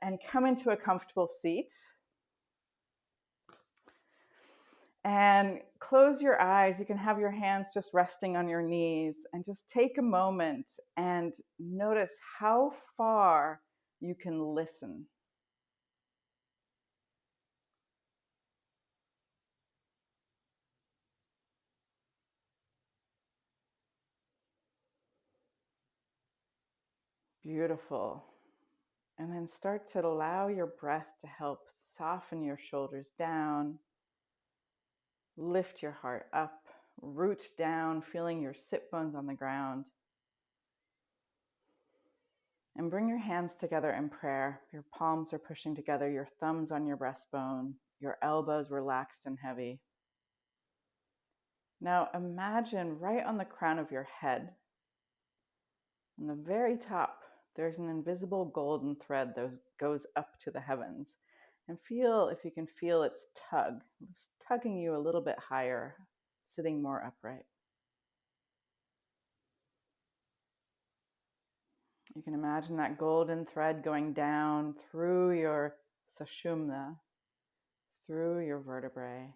and come into a comfortable seat. And close your eyes. You can have your hands just resting on your knees and just take a moment and notice how far you can listen. Beautiful. And then start to allow your breath to help soften your shoulders down, lift your heart up, root down, feeling your sit bones on the ground. And bring your hands together in prayer. Your palms are pushing together, your thumbs on your breastbone, your elbows relaxed and heavy. Now imagine right on the crown of your head, on the very top, there's an invisible golden thread that goes up to the heavens. And feel, if you can feel its tug, it's tugging you a little bit higher, sitting more upright. You can imagine that golden thread going down through your sushumna, through your vertebrae,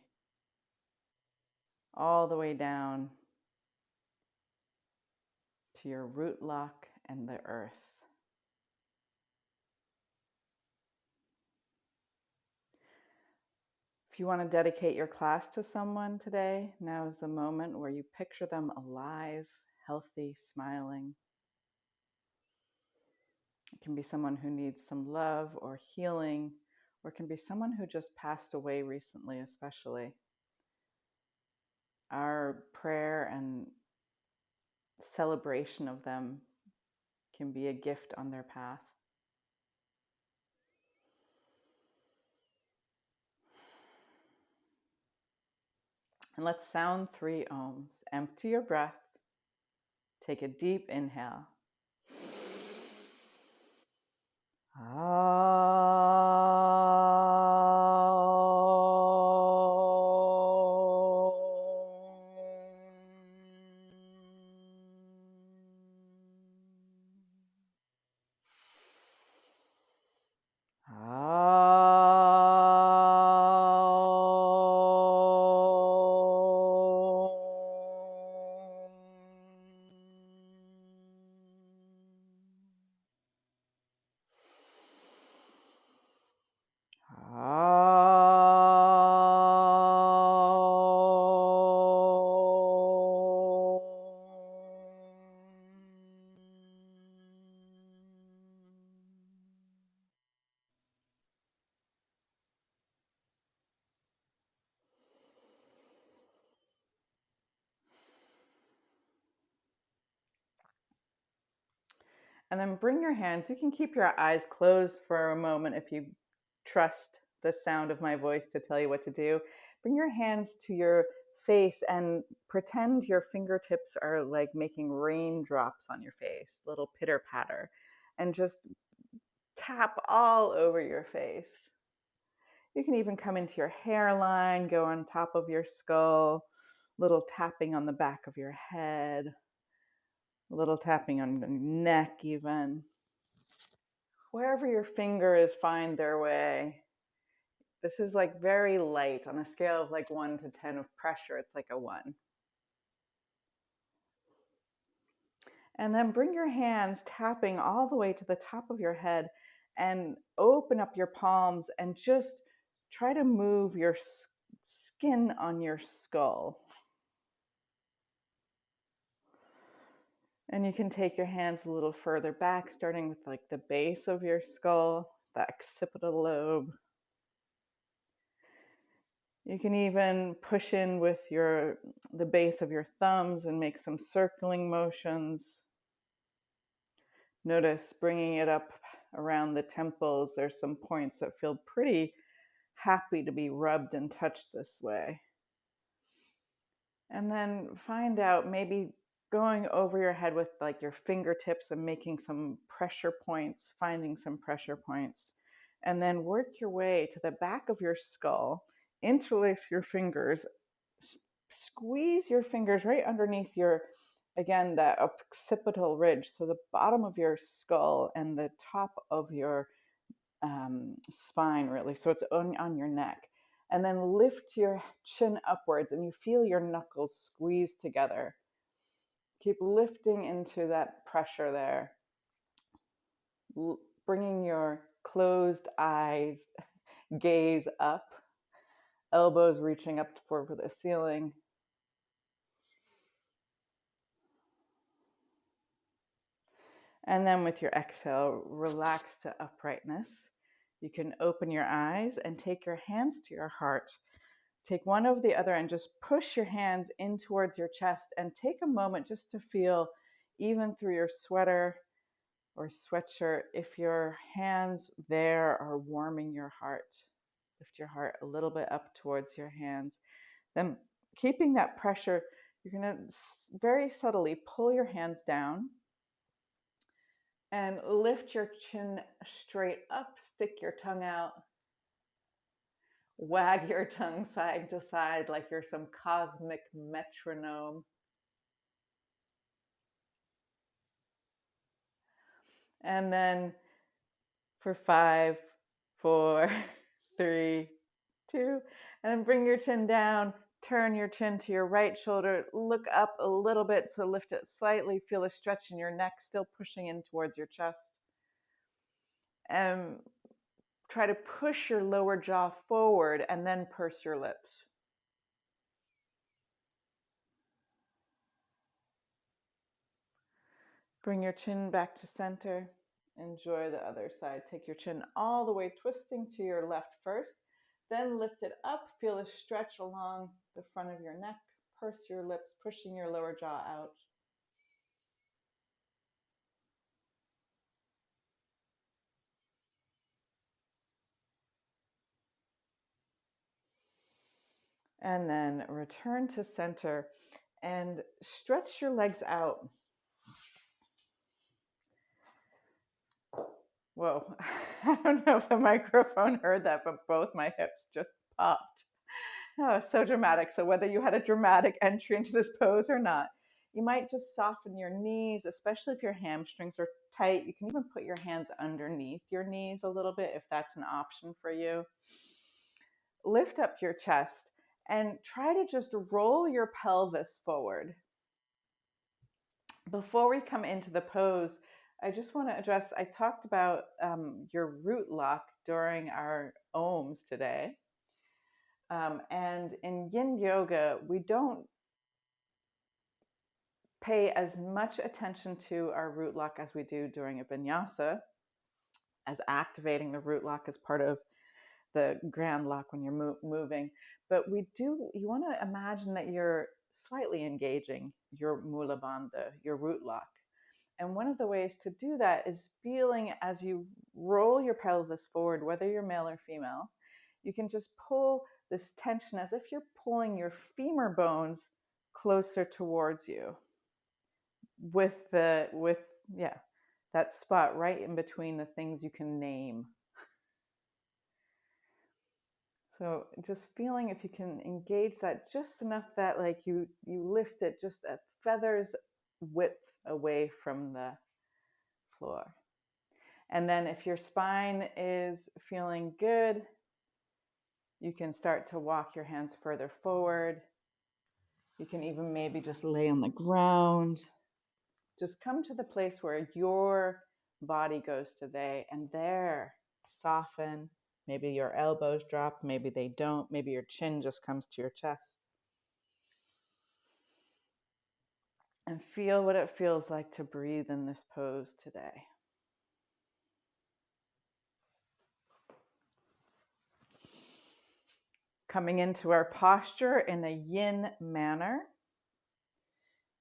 all the way down to your root lock and the earth. If you want to dedicate your class to someone today, now is the moment where you picture them alive, healthy, smiling. It can be someone who needs some love or healing, or it can be someone who just passed away recently, especially. Our prayer and celebration of them can be a gift on their path. And let's sound 3 ohms. Empty your breath. Take a deep inhale. And then bring your hands, you can keep your eyes closed for a moment if you trust the sound of my voice to tell you what to do. Bring your hands to your face and pretend your fingertips are like making raindrops on your face, little pitter patter, and just tap all over your face. You can even come into your hairline, go on top of your skull, little tapping on the back of your head, a little tapping on the neck even. Wherever your fingers find their way. This is like very light on a scale of like 1 to 10 of pressure. It's like a 1. And then bring your hands tapping all the way to the top of your head and open up your palms and just try to move your skin on your skull. And you can take your hands a little further back, starting with like the base of your skull, the occipital lobe. You can even push in with the base of your thumbs and make some circling motions. Notice bringing it up around the temples. There's some points that feel pretty happy to be rubbed and touched this way. And then find out, maybe going over your head with like your fingertips and making some pressure points, finding some pressure points. And then work your way to the back of your skull, interlace your fingers, squeeze your fingers right underneath again, that occipital ridge. So the bottom of your skull and the top of your spine, really. So it's on your neck. And then lift your chin upwards and you feel your knuckles squeeze together. Keep lifting into that pressure there. Bringing your closed eyes, gaze up, elbows reaching up for the ceiling. And then with your exhale, relax to uprightness. You can open your eyes and take your hands to your heart. Take one over the other and just push your hands in towards your chest and take a moment just to feel, even through your sweater or sweatshirt, if your hands there are warming your heart. Lift your heart a little bit up towards your hands. Then, keeping that pressure, you're going to very subtly pull your hands down and lift your chin straight up, stick your tongue out, wag your tongue side to side like you're some cosmic metronome. And then for 5, 4, 3, 2, and then bring your chin down, turn your chin to your right shoulder, look up a little bit, so lift it slightly, feel a stretch in your neck, still pushing in towards your chest. And try to push your lower jaw forward and then purse your lips. Bring your chin back to center. Enjoy the other side. Take your chin all the way, twisting to your left first. Then lift it up. Feel a stretch along the front of your neck. Purse your lips, pushing your lower jaw out. And then return to center and stretch your legs out. Whoa, I don't know if the microphone heard that, but both my hips just popped. Oh, so dramatic. So whether you had a dramatic entry into this pose or not, you might just soften your knees, especially if your hamstrings are tight. You can even put your hands underneath your knees a little bit if that's an option for you. Lift up your chest and try to just roll your pelvis forward. Before we come into the pose, I just want to address, I talked about your root lock during our ohms today. And in yin yoga, we don't pay as much attention to our root lock as we do during a vinyasa, as activating the root lock as part of the grand lock when you're moving. But you want to imagine that you're slightly engaging your mula bandha, your root lock. And one of the ways to do that is feeling as you roll your pelvis forward, whether you're male or female, you can just pull this tension as if you're pulling your femur bones closer towards you with that spot right in between the things you can name. So just feeling if you can engage that just enough that like you lift it just a feather's width away from the floor. And then if your spine is feeling good, you can start to walk your hands further forward. You can even maybe just lay on the ground. Just come to the place where your body goes today, and there, soften. Maybe your elbows drop, maybe they don't. Maybe your chin just comes to your chest. And feel what it feels like to breathe in this pose today. Coming into our posture in a yin manner.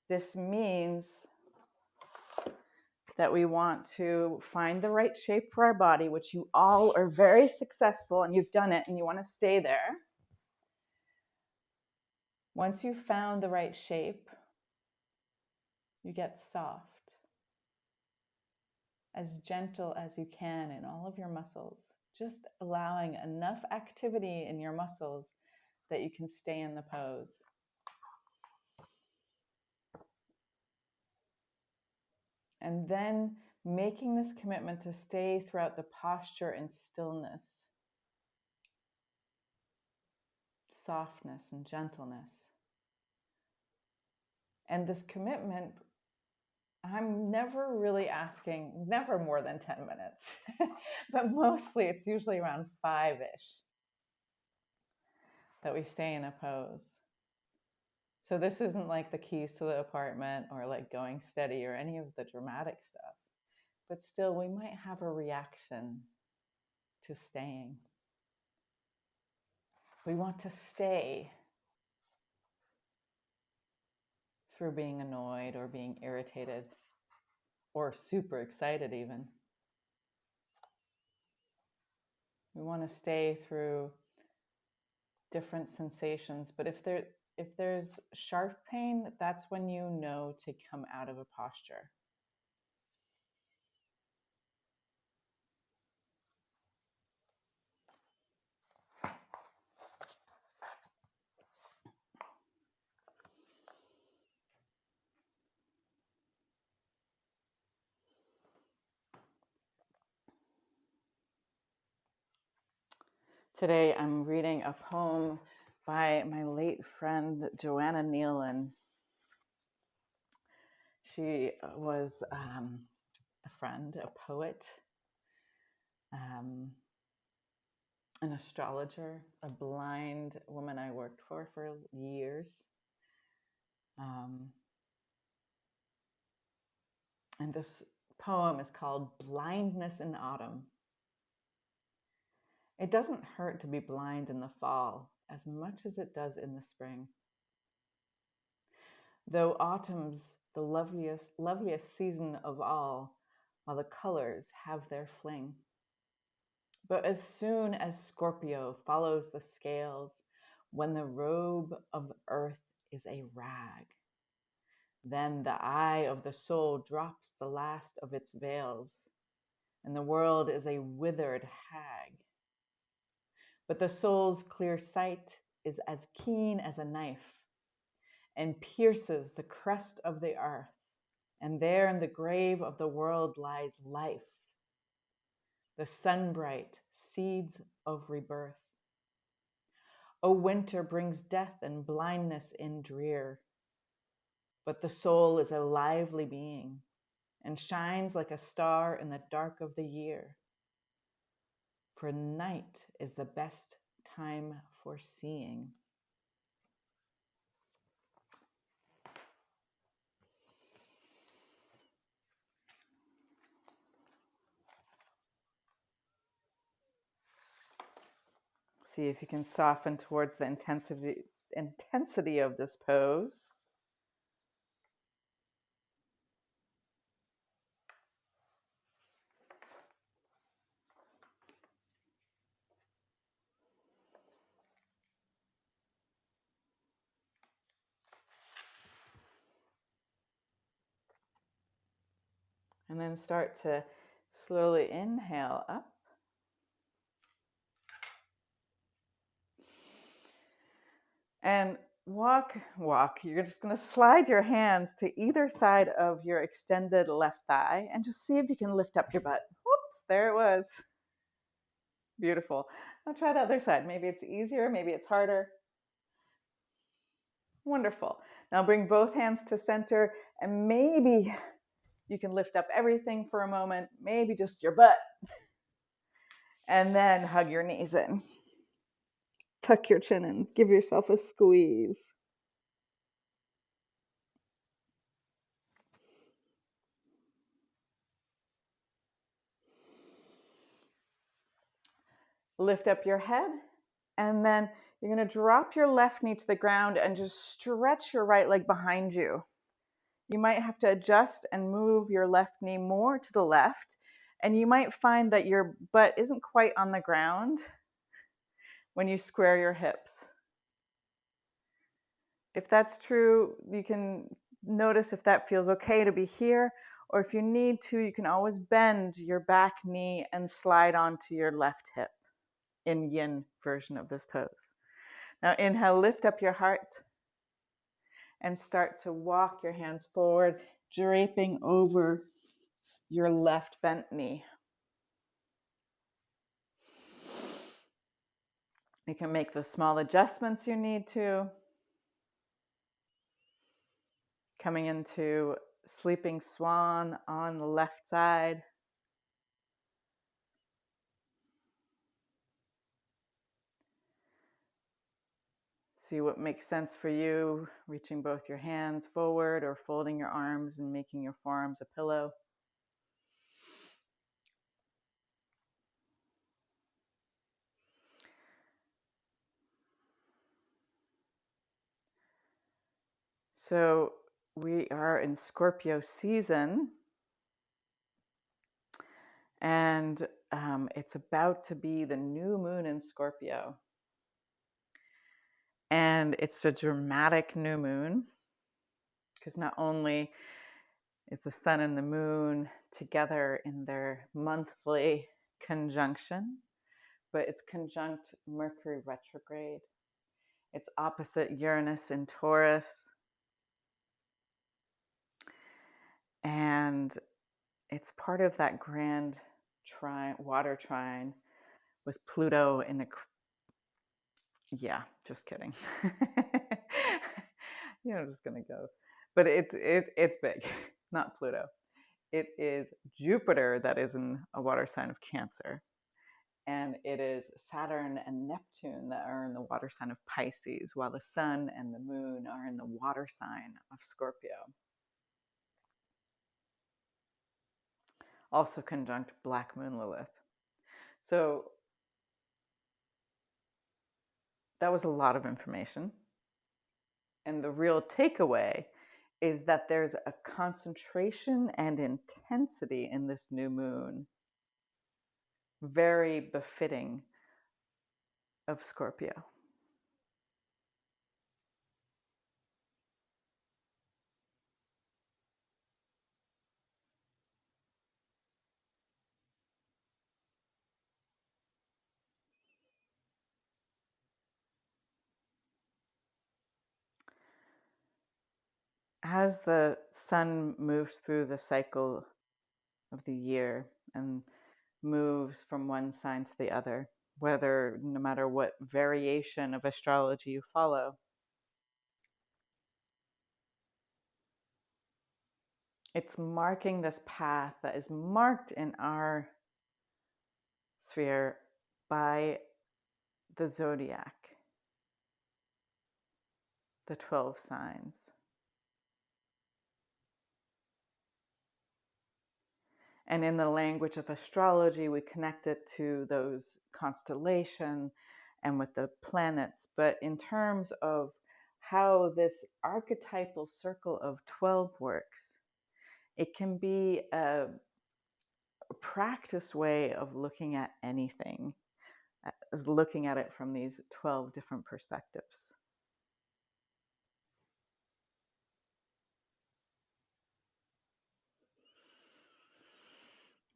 This means that we want to find the right shape for our body, which you all are very successful and you've done it and you want to stay there. Once you've found the right shape, you get soft, as gentle as you can in all of your muscles, just allowing enough activity in your muscles that you can stay in the pose. And then making this commitment to stay throughout the posture in stillness, softness, and gentleness. And this commitment, I'm never really asking, never more than 10 minutes, but mostly it's usually around 5-ish that we stay in a pose. So this isn't like the keys to the apartment or like going steady or any of the dramatic stuff, but still we might have a reaction to staying. We want to stay through being annoyed or being irritated or super excited even. We want to stay through different sensations, but if there's sharp pain, that's when you know to come out of a posture. Today I'm reading a poem by my late friend Joanna Nealon. She was a friend, a poet, an astrologer, a blind woman I worked for years. And this poem is called Blindness in Autumn. It doesn't hurt to be blind in the fall as much as it does in the spring. Though autumn's the loveliest season of all, while the colors have their fling. But as soon as Scorpio follows the scales, when the robe of earth is a rag, then the eye of the soul drops the last of its veils, and the world is a withered hag. But the soul's clear sight is as keen as a knife, and pierces the crust of the earth, and there in the grave of the world lies life, the sunbright seeds of rebirth. O winter brings death and blindness in drear, but the soul is a lively being, and shines like a star in the dark of the year. For night is the best time for seeing. See if you can soften towards the intensity of this pose. And then start to slowly inhale up. And walk. You're just going to slide your hands to either side of your extended left thigh and just see if you can lift up your butt. Whoops, there it was. Beautiful. Now try the other side. Maybe it's easier, maybe it's harder. Wonderful. Now bring both hands to center and maybe you can lift up everything for a moment, maybe just your butt. And then hug your knees in. Tuck your chin in. Give yourself a squeeze. Lift up your head, and then you're going to drop your left knee to the ground and just stretch your right leg behind you. You might have to adjust and move your left knee more to the left, and you might find that your butt isn't quite on the ground when you square your hips. If that's true, you can notice if that feels okay to be here, or if you need to, you can always bend your back knee and slide onto your left hip in yin version of this pose. Now inhale, lift up your heart and start to walk your hands forward, draping over your left bent knee. You can make the small adjustments you need to. Coming into sleeping swan on the left side. See what makes sense for you, reaching both your hands forward or folding your arms and making your forearms a pillow. So we are in Scorpio season, and it's about to be the new moon in Scorpio. And it's a dramatic new moon because not only is the sun and the moon together in their monthly conjunction, but it's conjunct Mercury retrograde. It's opposite Uranus in Taurus. And it's part of that grand water trine with Pluto in the... Yeah, just kidding. I'm just going to go. But it's big, not Pluto. It is Jupiter that is in a water sign of Cancer. And it is Saturn and Neptune that are in the water sign of Pisces, while the sun and the moon are in the water sign of Scorpio. Also conjunct Black Moon Lilith. So that was a lot of information. And the real takeaway is that there's a concentration and intensity in this new moon, very befitting of Scorpio. As the sun moves through the cycle of the year and moves from one sign to the other, no matter what variation of astrology you follow, it's marking this path that is marked in our sphere by the zodiac, the 12 signs. And in the language of astrology, we connect it to those constellations and with the planets. But in terms of how this archetypal circle of 12 works, it can be a practice way of looking at anything, as looking at it from these 12 different perspectives.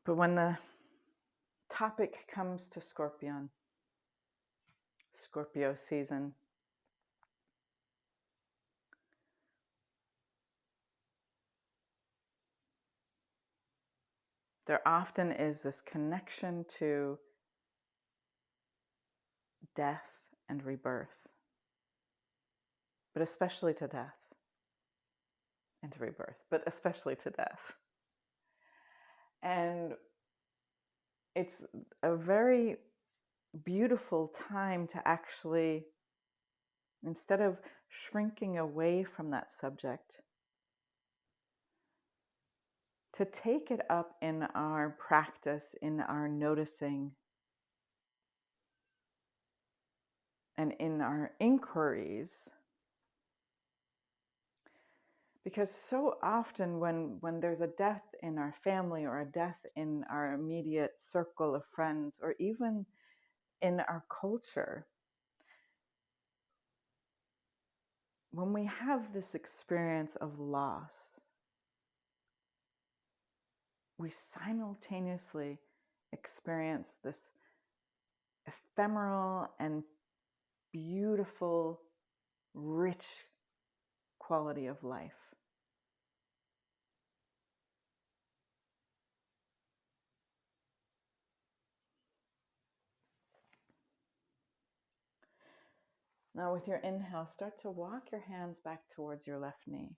But when the topic comes to Scorpio season, there often is this connection to death and rebirth, but especially to death and to rebirth, but especially to death. And it's a very beautiful time to actually, instead of shrinking away from that subject, to take it up in our practice, in our noticing, and in our inquiries. Because so often when there's a death in our family or a death in our immediate circle of friends or even in our culture, when we have this experience of loss, we simultaneously experience this ephemeral and beautiful, rich quality of life. Now with your inhale, start to walk your hands back towards your left knee.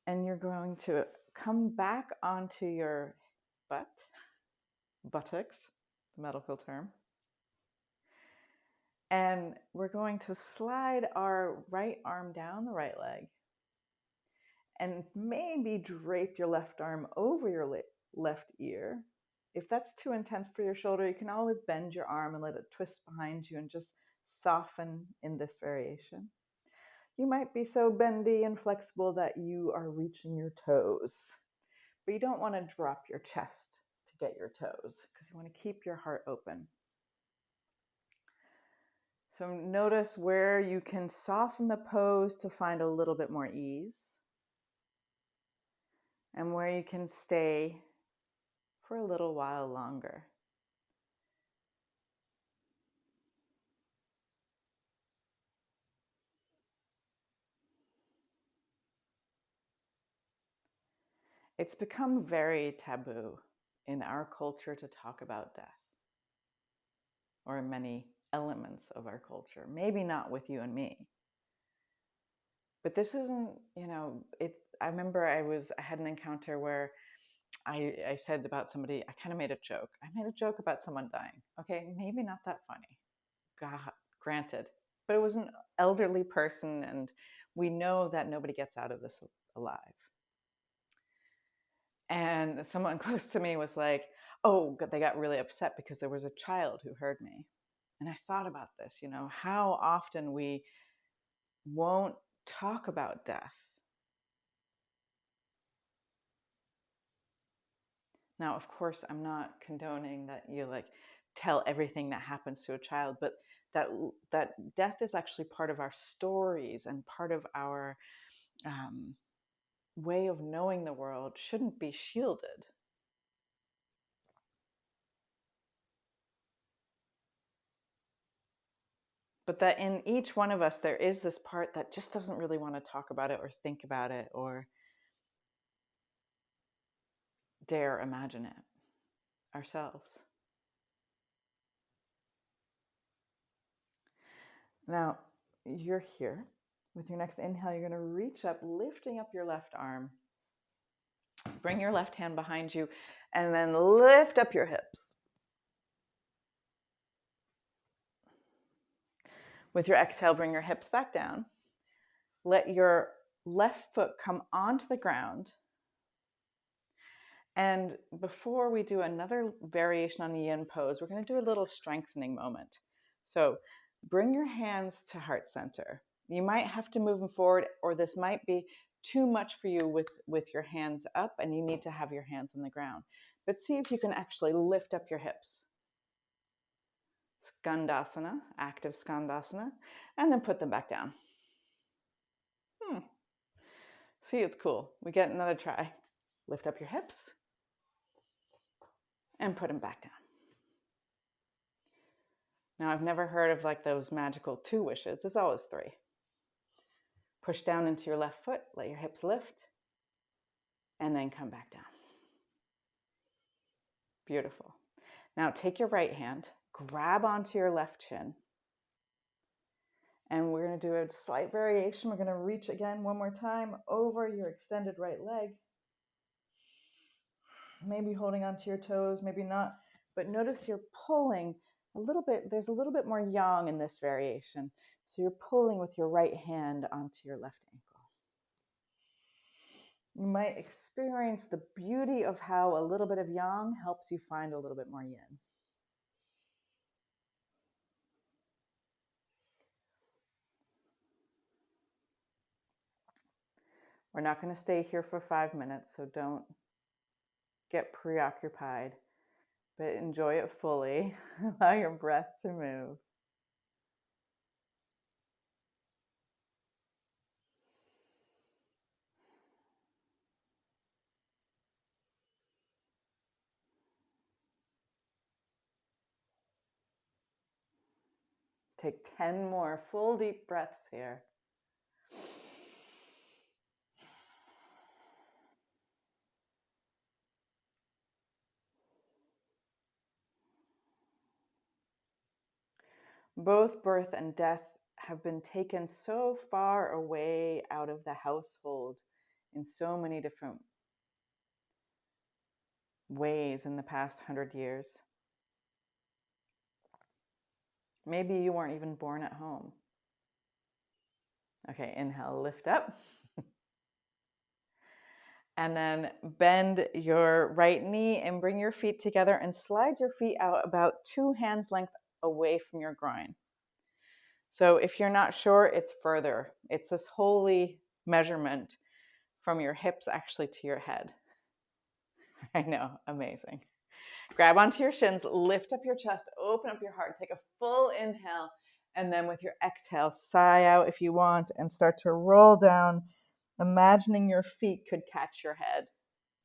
And you're going to come back onto your buttocks, the medical term. And we're going to slide our right arm down the right leg and maybe drape your left arm over your left ear. If that's too intense for your shoulder, you can always bend your arm and let it twist behind you and just soften in this variation. You might be so bendy and flexible that you are reaching your toes, but you don't want to drop your chest to get your toes because you want to keep your heart open. So notice where you can soften the pose to find a little bit more ease, and where you can stay for a little while longer. It's become very taboo in our culture to talk about death, or in many elements of our culture. Maybe not with you and me. But this isn't, I remember I had an encounter where I said about somebody, I kind of made a joke. I made a joke about someone dying. Okay, maybe not that funny. God, granted. But it was an elderly person, and we know that nobody gets out of this alive. And someone close to me was like, oh, they got really upset because there was a child who heard me. And I thought about this, how often we won't talk about death. Now, of course, I'm not condoning that you tell everything that happens to a child, but that death is actually part of our stories and part of our way of knowing the world shouldn't be shielded. But that in each one of us, there is this part that just doesn't really want to talk about it or think about it or dare imagine it ourselves. Now, you're here. With your next inhale, you're going to reach up, lifting up your left arm. Bring your left hand behind you, and then lift up your hips. With your exhale, bring your hips back down. Let your left foot come onto the ground. And before we do another variation on the yin pose, we're going to do a little strengthening moment. So bring your hands to heart center. You might have to move them forward, or this might be too much for you with your hands up and you need to have your hands on the ground. But see if you can actually lift up your hips. Skandasana, active Skandasana, and then put them back down. See, it's cool. We get another try. Lift up your hips and put them back down. Now, I've never heard of those magical 2 wishes. It's always 3. Push down into your left foot, let your hips lift, and then come back down. Beautiful. Now take your right hand, grab onto your left shin, and we're going to do a slight variation. We're going to reach again one more time over your extended right leg. Maybe holding onto your toes, maybe not, but notice you're pulling a little bit. There's a little bit more yang in this variation. So you're pulling with your right hand onto your left ankle. You might experience the beauty of how a little bit of yang helps you find a little bit more yin. We're not going to stay here for 5 minutes, so don't get preoccupied, but enjoy it fully. Allow your breath to move. Take 10 more full deep breaths here. Both birth and death have been taken so far away out of the household in so many different ways in the past 100 years. Maybe you weren't even born at home. Okay, inhale, lift up. And then bend your right knee and bring your feet together and slide your feet out about 2 hands length away from your groin. So if you're not sure, it's further. It's this holy measurement from your hips actually to your head. I know, amazing. Grab onto your shins, lift up your chest, open up your heart, take a full inhale, and then with your exhale, sigh out if you want and start to roll down, imagining your feet could catch your head.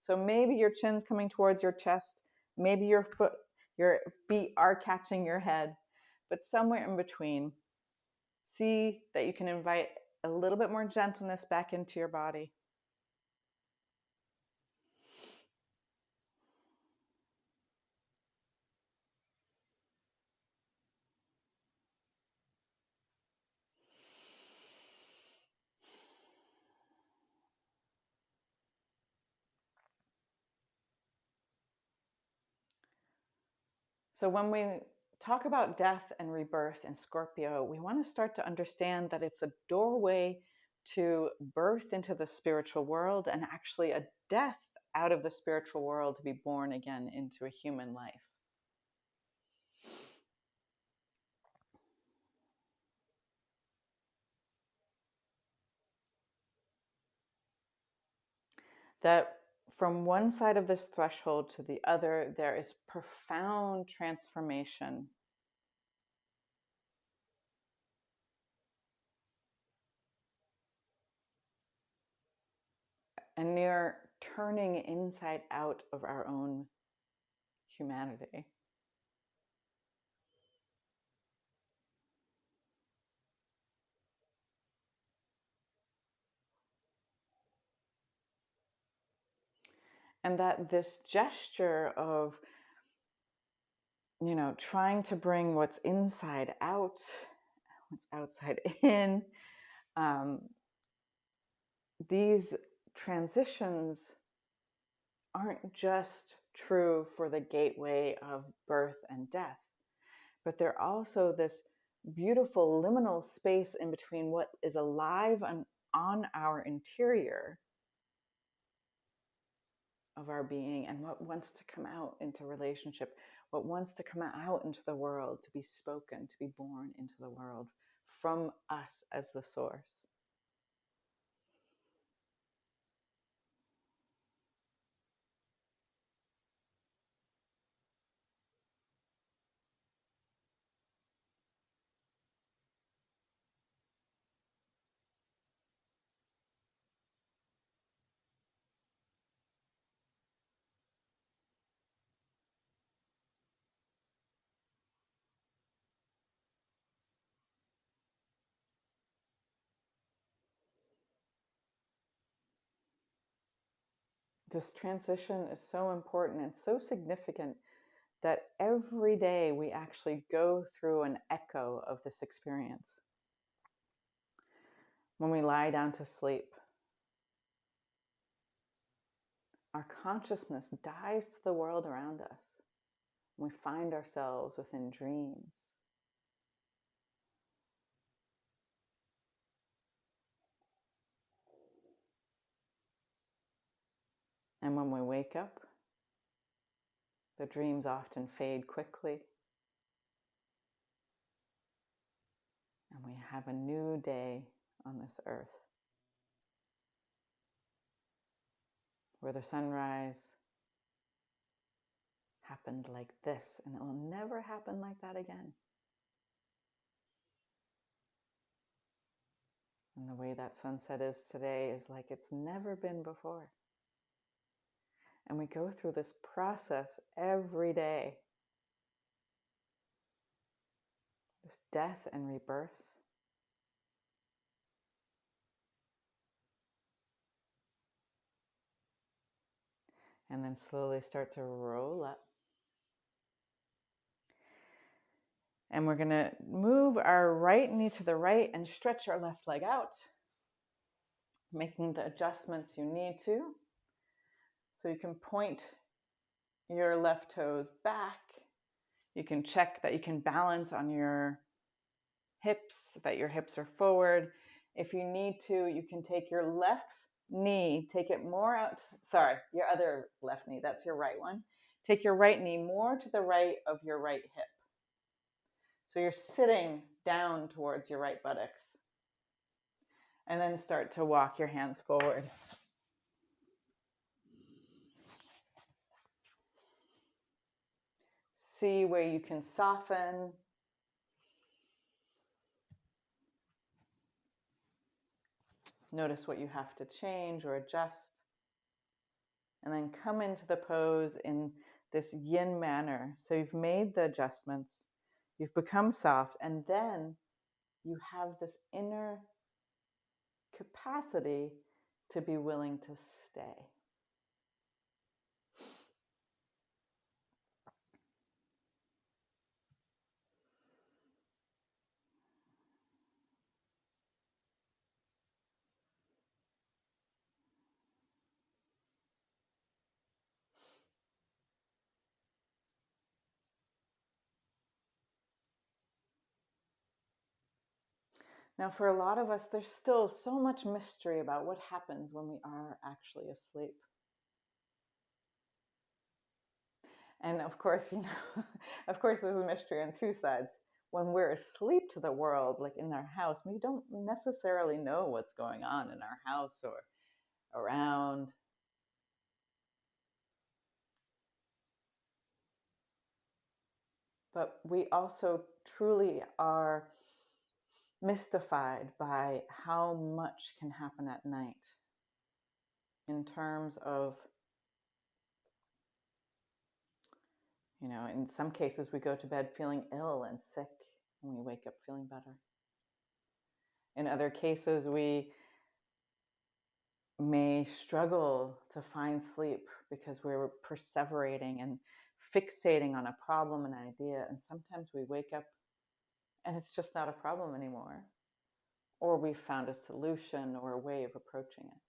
So maybe your chin's coming towards your chest, maybe your feet are catching your head, but somewhere in between, see that you can invite a little bit more gentleness back into your body. So when we talk about death and rebirth in Scorpio, we want to start to understand that it's a doorway to birth into the spiritual world and actually a death out of the spiritual world to be born again into a human life. That from one side of this threshold to the other, there is profound transformation. And near turning inside out of our own humanity. And that this gesture of, trying to bring what's inside out, what's outside in, these transitions aren't just true for the gateway of birth and death, but they're also this beautiful liminal space in between what is alive on our interior of our being and what wants to come out into relationship, what wants to come out into the world, to be spoken, to be born into the world from us as the source. This transition is so important and so significant that every day we actually go through an echo of this experience. When we lie down to sleep, our consciousness dies to the world around us. We find ourselves within dreams. And when we wake up, the dreams often fade quickly. And we have a new day on this earth where the sunrise happened like this, and it will never happen like that again. And the way that sunset is today is like it's never been before. And we go through this process every day, this death and rebirth. And then slowly start to roll up. And we're going to move our right knee to the right and stretch our left leg out, making the adjustments you need to. So you can point your left toes back. You can check that you can balance on your hips, that your hips are forward. If you need to, you can take your left knee, take it more out, sorry, your other left knee, that's your right one. Take your right knee more to the right of your right hip. So you're sitting down towards your right buttocks. And then start to walk your hands forward. See where you can soften. Notice what you have to change or adjust. And then come into the pose in this yin manner. So you've made the adjustments, you've become soft, and then you have this inner capacity to be willing to stay. Now, for a lot of us, there's still so much mystery about what happens when we are actually asleep. And of course, of course, there's a mystery on two sides. When we're asleep to the world, like in our house, we don't necessarily know what's going on in our house or around. But we also truly are mystified by how much can happen at night in terms of, in some cases we go to bed feeling ill and sick and we wake up feeling better. In other cases, we may struggle to find sleep because we're perseverating and fixating on a problem, an idea, and sometimes we wake up and it's just not a problem anymore, or we've found a solution or a way of approaching it.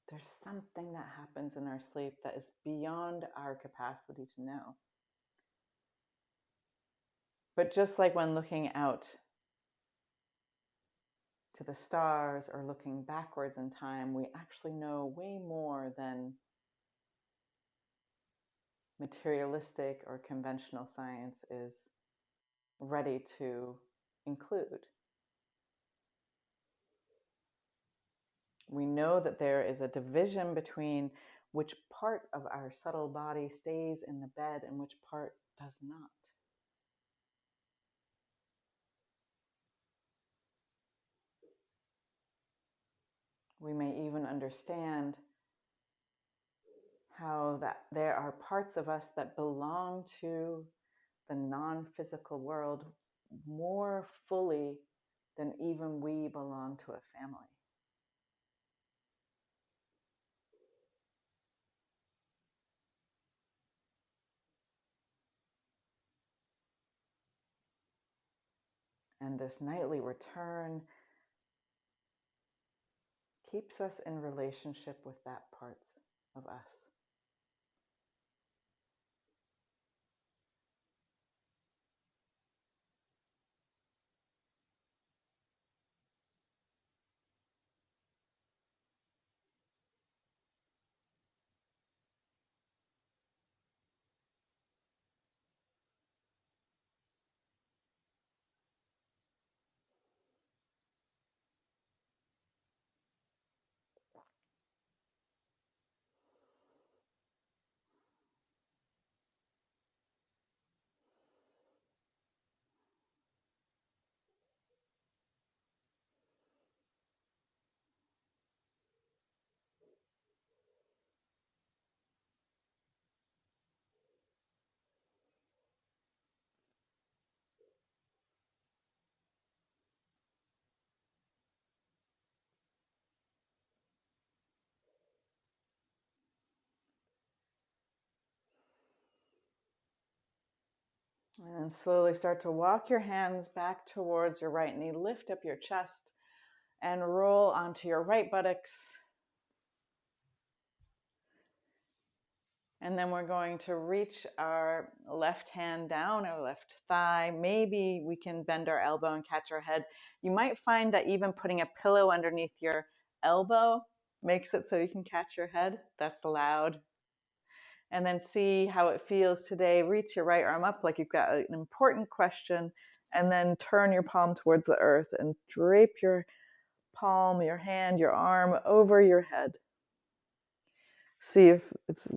There's something that happens in our sleep that is beyond our capacity to know. But just like when looking out to the stars or looking backwards in time, we actually know way more than materialistic or conventional science is ready to include. We know that there is a division between which part of our subtle body stays in the bed and which part does not. We may even understand how that there are parts of us that belong to the non-physical world more fully than even we belong to a family. And this nightly return keeps us in relationship with that part of us. And slowly start to walk your hands back towards your right knee. Lift up your chest and roll onto your right buttocks. And then we're going to reach our left hand down our left thigh. Maybe we can bend our elbow and catch our head. You might find that even putting a pillow underneath your elbow makes it so you can catch your head. That's allowed. And then see how it feels today. Reach your right arm up like you've got an important question, and then turn your palm towards the earth and drape your palm, your hand, your arm over your head. See if it's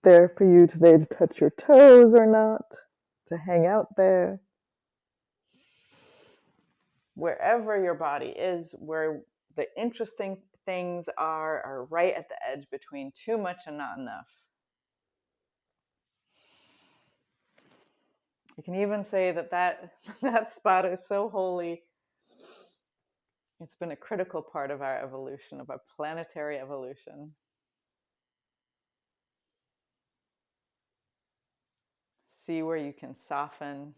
there for you today to touch your toes or not, to hang out there. Wherever your body is, where the interesting things are right at the edge between too much and not enough. You can even say that spot is so holy. It's been a critical part of our evolution, of our planetary evolution. See where you can soften.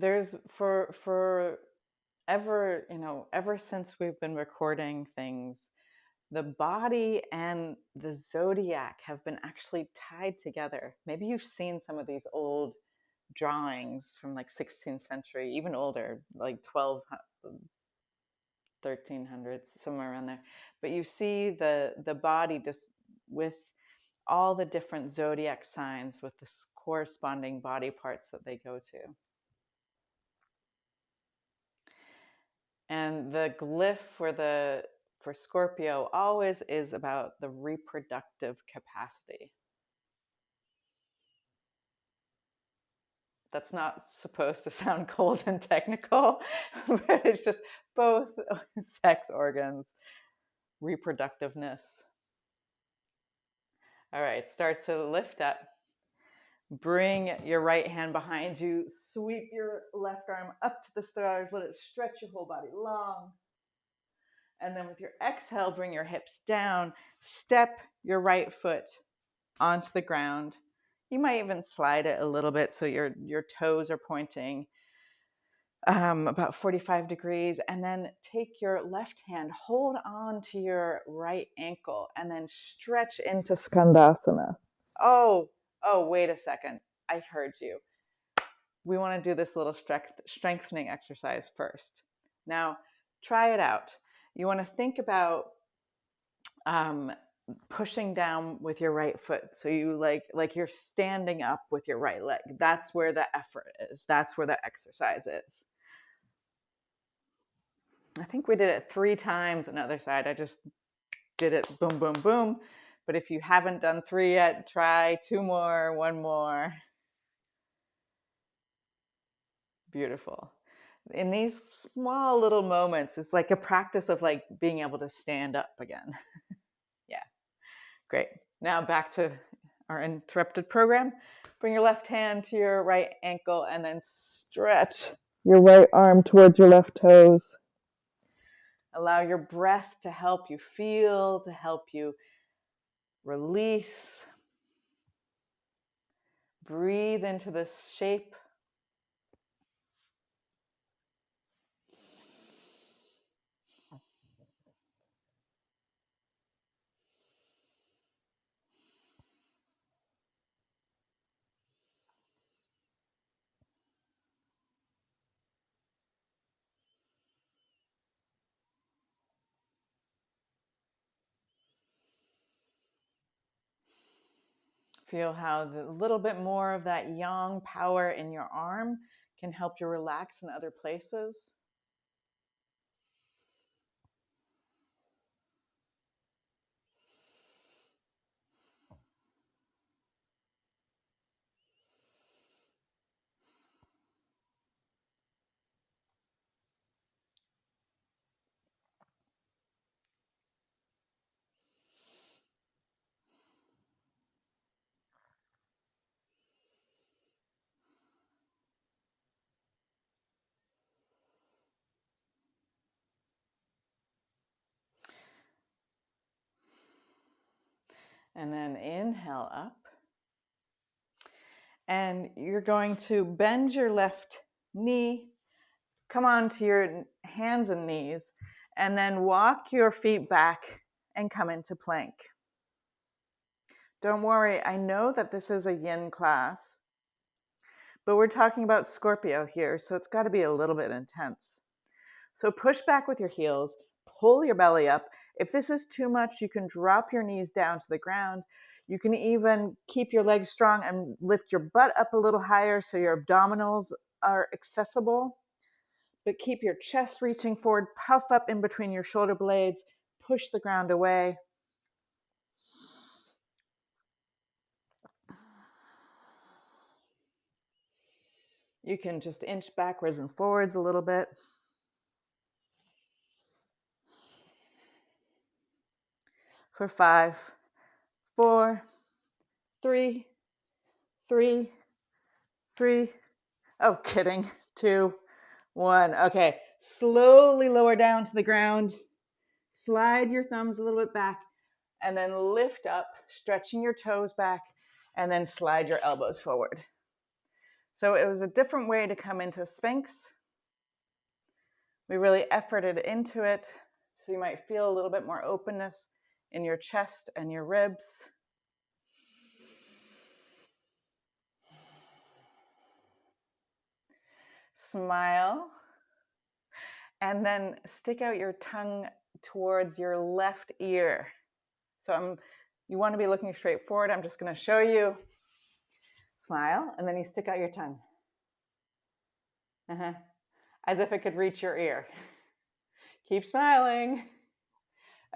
There's for ever, ever since we've been recording things, the body and the zodiac have been actually tied together. Maybe you've seen some of these old drawings from like 16th century, even older, like 12, 1300s, somewhere around there. But you see the body just with all the different zodiac signs with the corresponding body parts that they go to. And the glyph for Scorpio always is about the reproductive capacity. That's not supposed to sound cold and technical, but it's just both sex organs, reproductiveness. All right, start to lift up. Bring your right hand behind you. Sweep your left arm up to the stars. Let it stretch your whole body long. And then with your exhale, bring your hips down. Step your right foot onto the ground. You might even slide it a little bit so your toes are pointing about 45 degrees. And then take your left hand, hold on to your right ankle, and then stretch into Skandasana. Oh, wait a second. I heard you. We want to do this little strengthening exercise first. Now, try it out. You want to think about pushing down with your right foot. So you like you're standing up with your right leg. That's where the effort is. That's where the exercise is. I think we did it 3 times on the other side. I just did it boom, boom, boom. But if you haven't done 3 yet, try 2 more, 1 more. Beautiful. In these small little moments, it's like a practice of like being able to stand up again. Yeah, great. Now back to our interrupted program. Bring your left hand to your right ankle and then stretch your right arm towards your left toes. Allow your breath to help you feel, to help you release. Breathe into this shape. Feel how the little bit more of that yang power in your arm can help you relax in other places. And then inhale up. And you're going to bend your left knee, come onto your hands and knees, and then walk your feet back and come into plank. Don't worry, I know that this is a yin class, but we're talking about Scorpio here, so it's got to be a little bit intense. So push back with your heels, pull your belly up. If this is too much, you can drop your knees down to the ground. You can even keep your legs strong and lift your butt up a little higher so your abdominals are accessible. But keep your chest reaching forward, puff up in between your shoulder blades, push the ground away. You can just inch backwards and forwards a little bit. For 5, 4, 3, 3, 3. Oh, kidding. 2, 1. Okay, slowly lower down to the ground. Slide your thumbs a little bit back and then lift up, stretching your toes back, and then slide your elbows forward. So it was a different way to come into Sphinx. We really efforted into it, so you might feel a little bit more openness in your chest and your ribs. Smile, and then stick out your tongue towards your left ear. So you want to be looking straight forward. I'm just going to show you. Smile, and then you stick out your tongue. As if it could reach your ear. Keep smiling.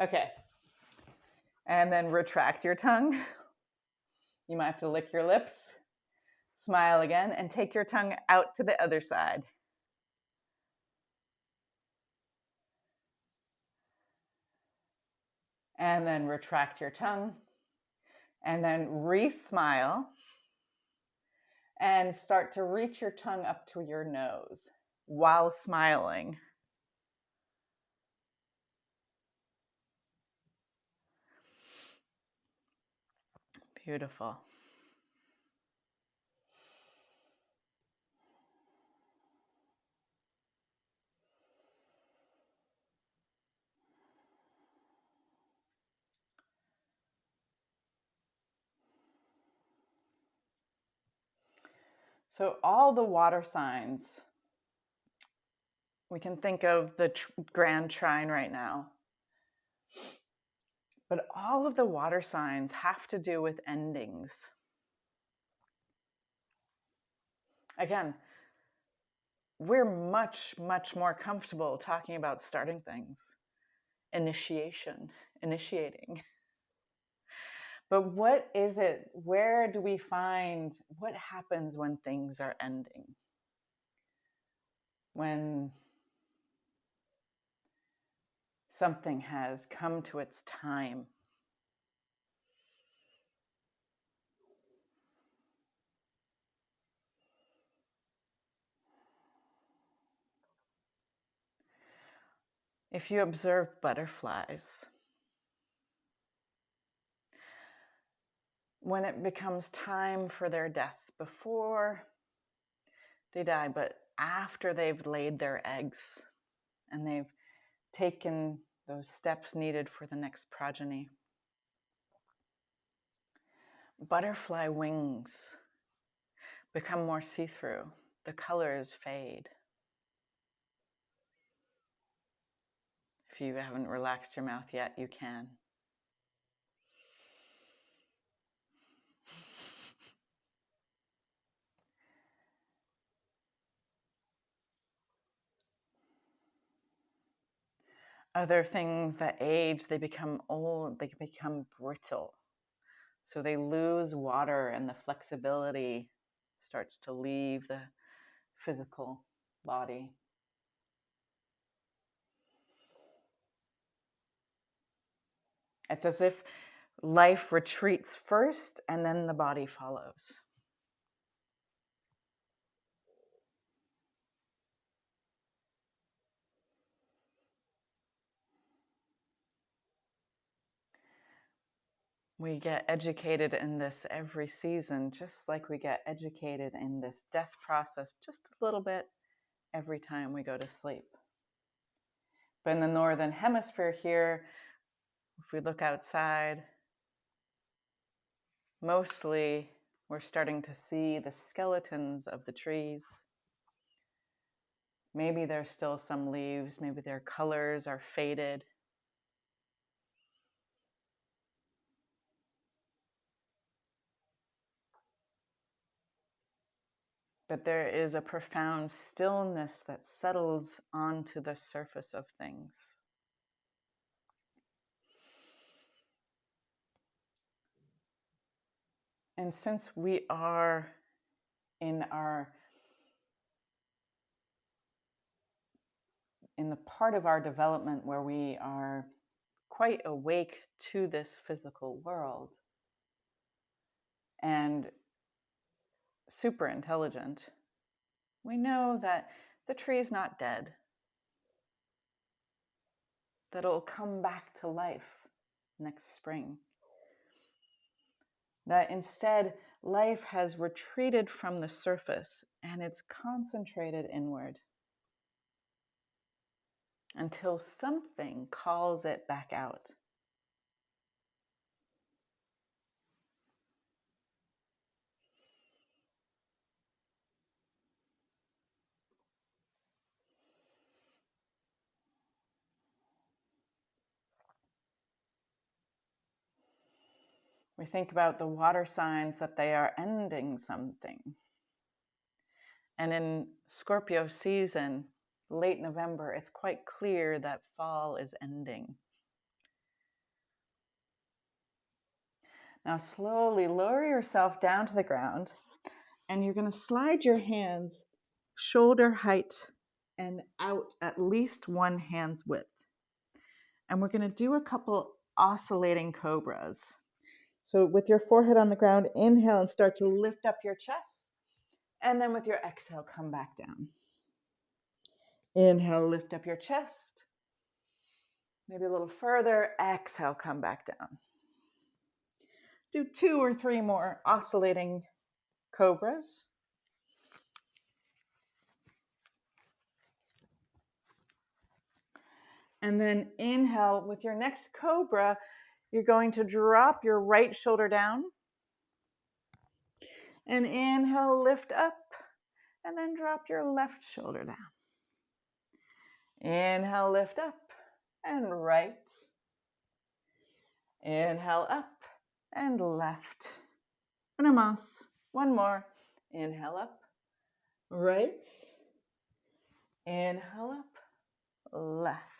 Okay. And then retract your tongue. You might have to lick your lips. Smile again, and take your tongue out to the other side. And then retract your tongue. And then re-smile. And start to reach your tongue up to your nose while smiling. Beautiful. So all the water signs, we can think of the Grand Trine right now. But all of the water signs have to do with endings. Again, we're much, much more comfortable talking about starting things, initiating. But what is it? Where do we find what happens when things are ending? When something has come to its time. If you observe butterflies, when it becomes time for their death, before they die, but after they've laid their eggs and they've taken those steps needed for the next progeny, butterfly wings become more see-through. The colors fade. If you haven't relaxed your mouth yet, you can. Other things that age, they become old, they become brittle. So they lose water and the flexibility starts to leave the physical body. It's as if life retreats first and then the body follows. We get educated in this every season, just like we get educated in this death process just a little bit every time we go to sleep. But in the northern hemisphere here, if we look outside, mostly we're starting to see the skeletons of the trees. Maybe there's still some leaves, maybe their colors are faded. But there is a profound stillness that settles onto the surface of things. And since we are in the part of our development where we are quite awake to this physical world and super intelligent, we know that the tree's not dead, that it'll come back to life next spring. That instead, life has retreated from the surface and it's concentrated inward until something calls it back out. We think about the water signs that they are ending something. And in Scorpio season, late November, it's quite clear that fall is ending. Now slowly lower yourself down to the ground, and you're going to slide your hands shoulder height and out at least one hand's width. And we're going to do a couple oscillating cobras. So with your forehead on the ground, inhale and start to lift up your chest. And then with your exhale, come back down. Inhale, lift up your chest. Maybe a little further. Exhale, come back down. Do 2 or 3 more oscillating cobras. And then inhale, with your next cobra, you're going to drop your right shoulder down. And inhale, lift up, and then drop your left shoulder down. Inhale, lift up, and right. Inhale, up, and left. Namas. One more. Inhale up, right. Inhale up, left.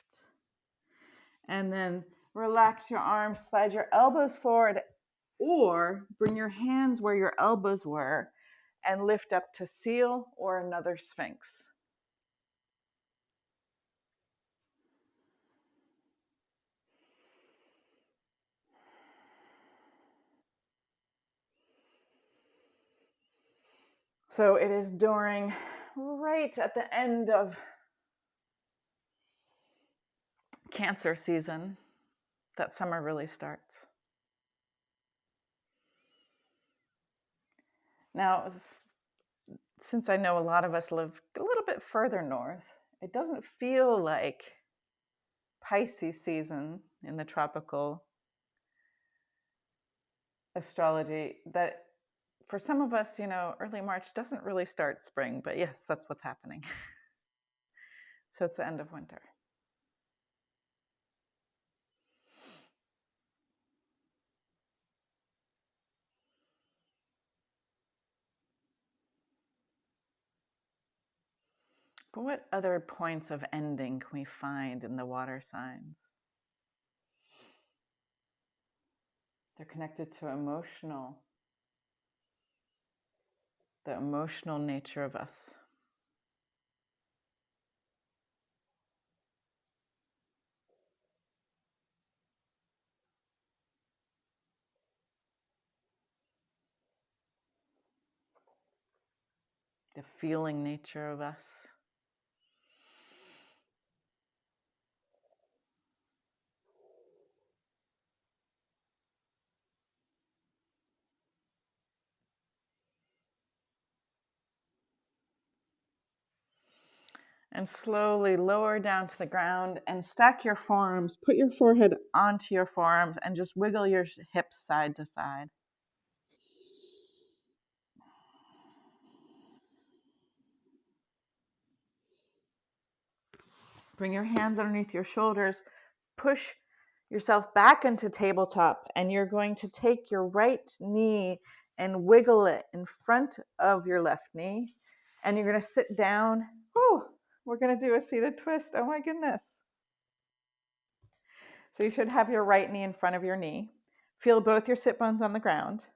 And then relax your arms, slide your elbows forward, or bring your hands where your elbows were and lift up to seal or another sphinx. So it is during, right at the end of Cancer season, that summer really starts. Now, since I know a lot of us live a little bit further north, it doesn't feel like Pisces season in the tropical astrology. That for some of us, early March doesn't really start spring, but yes, that's what's happening. So it's the end of winter. But what other points of ending can we find in the water signs? They're connected to the emotional nature of us. The feeling nature of us. And slowly lower down to the ground and stack your forearms. Put your forehead onto your forearms and just wiggle your hips side to side. Bring your hands underneath your shoulders. Push yourself back into tabletop, and you're going to take your right knee and wiggle it in front of your left knee. And you're going to sit down. Whew, we're going to do a seated twist. Oh my goodness. So you should have your right knee in front of your knee. Feel both your sit bones on the ground.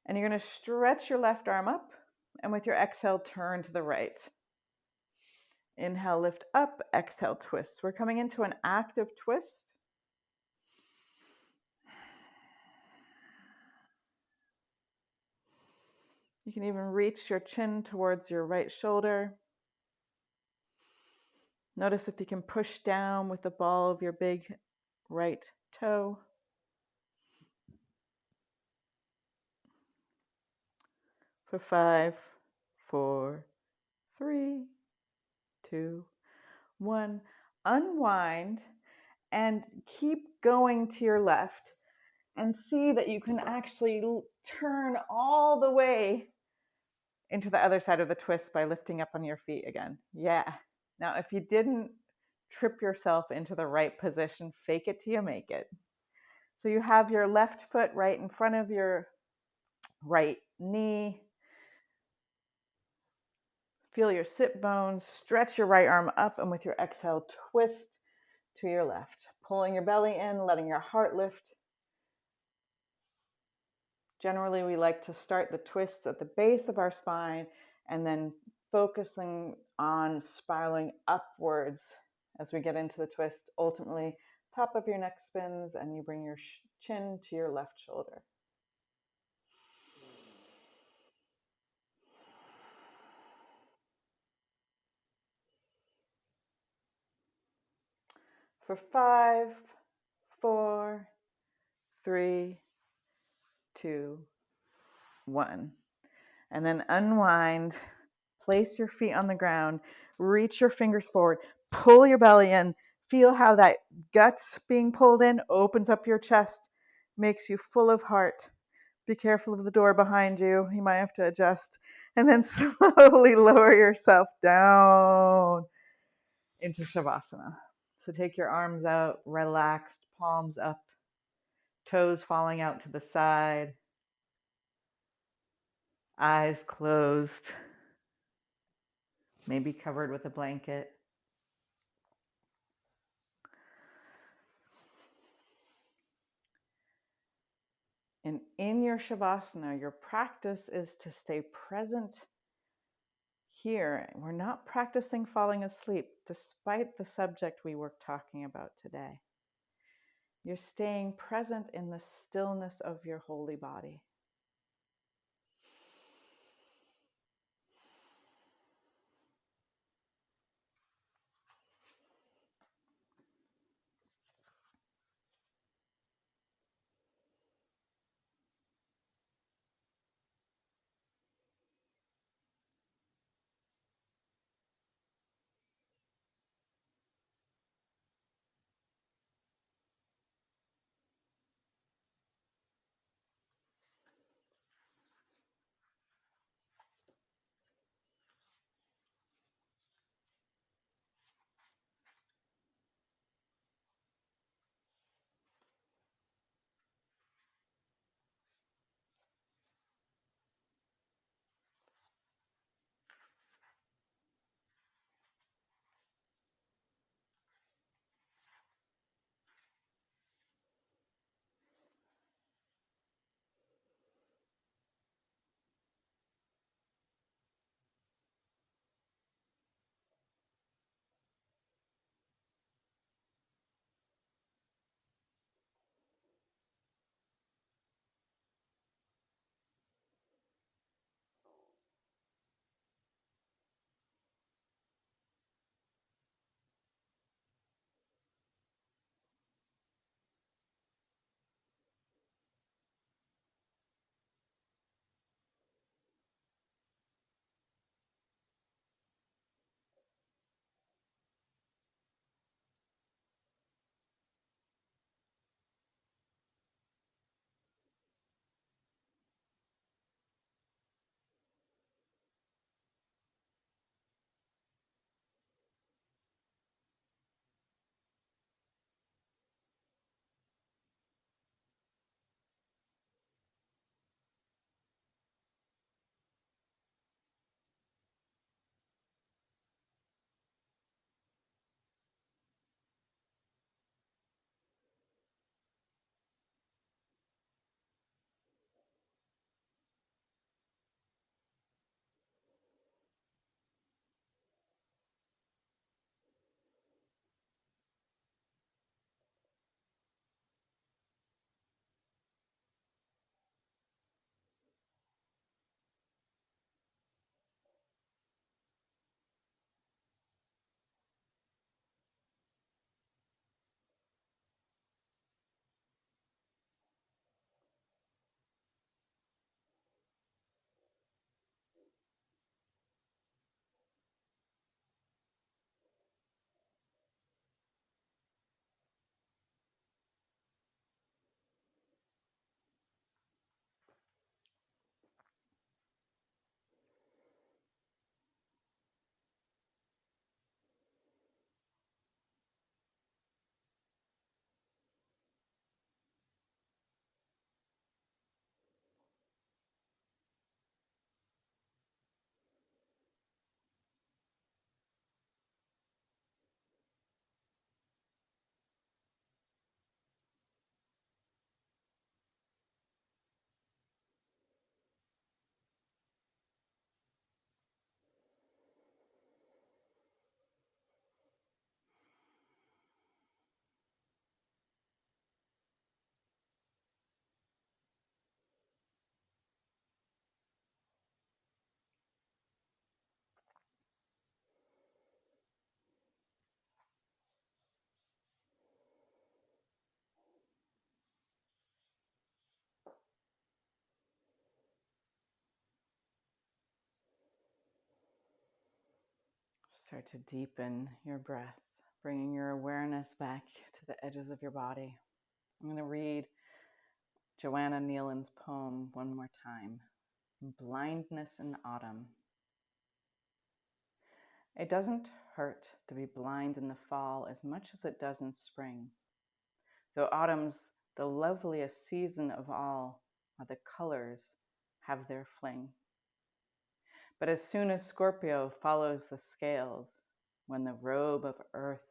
And you're going to stretch your left arm up. And with your exhale, turn to the right. Inhale, lift up. Exhale, twist. We're coming into an active twist. You can even reach your chin towards your right shoulder. Notice if you can push down with the ball of your big right toe. For 5, 4, 3, 2, 1. Unwind and keep going to your left and see that you can actually turn all the way into the other side of the twist by lifting up on your feet again. Yeah. Now, if you didn't trip yourself into the right position, fake it till you make it. So you have your left foot right in front of your right knee. Feel your sit bones, stretch your right arm up, and with your exhale, twist to your left. Pulling your belly in, letting your heart lift. Generally, we like to start the twists at the base of our spine and then focusing on spiraling upwards as we get into the twist. Ultimately, top of your neck spins and you bring your chin to your left shoulder. For 5, 4, 3, 2, 1. And then unwind. Place your feet on the ground. Reach your fingers forward. Pull your belly in. Feel how that guts being pulled in opens up your chest, makes you full of heart. Be careful of the door behind you. You might have to adjust. And then slowly lower yourself down into Shavasana. So take your arms out, relaxed, palms up, toes falling out to the side, eyes closed, maybe covered with a blanket. And in your Shavasana, your practice is to stay present here. We're not practicing falling asleep, despite the subject we were talking about today. You're staying present in the stillness of your holy body. Start to deepen your breath, bringing your awareness back to the edges of your body. I'm going to read Joanna Nealon's poem one more time, Blindness in Autumn. It doesn't hurt to be blind in the fall as much as it does in spring. Though autumn's the loveliest season of all, while the colors have their fling. But as soon as Scorpio follows the scales, when the robe of earth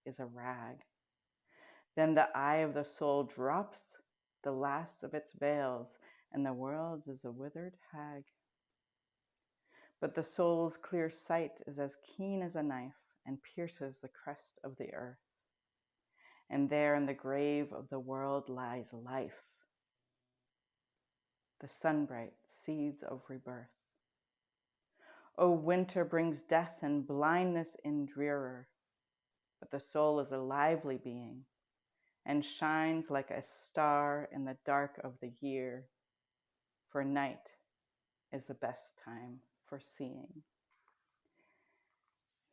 is a rag, then the eye of the soul drops the last of its veils, and the world is a withered hag. But the soul's clear sight is as keen as a knife and pierces the crust of the earth. And there in the grave of the world lies life, the sunbright seeds of rebirth. O winter brings death and blindness in drearer, but the soul is a lively being and shines like a star in the dark of the year, for night is the best time for seeing.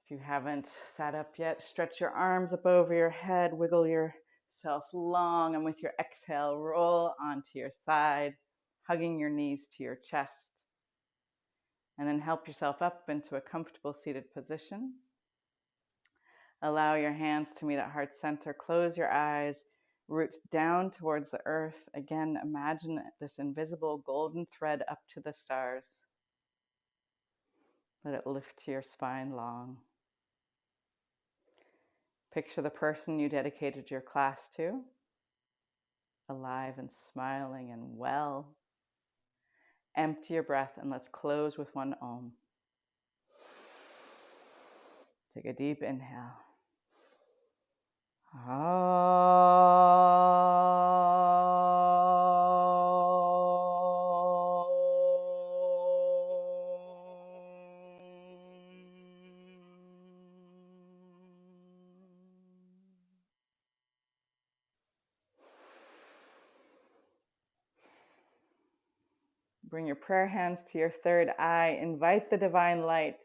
If you haven't sat up yet, stretch your arms up over your head, wiggle yourself long, and with your exhale, roll onto your side, hugging your knees to your chest. And then help yourself up into a comfortable seated position. Allow your hands to meet at heart center. Close your eyes, root down towards the earth. Again, imagine this invisible golden thread up to the stars. Let it lift to your spine long. Picture the person you dedicated your class to, alive and smiling and well. Empty your breath and let's close with one Om. Take a deep inhale. Bring your prayer hands to your third eye. Invite the divine light.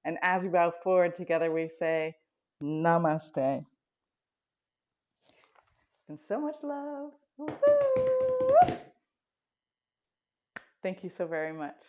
And as we bow forward together, we say, Namaste. And so much love. Woo-hoo! Thank you so very much.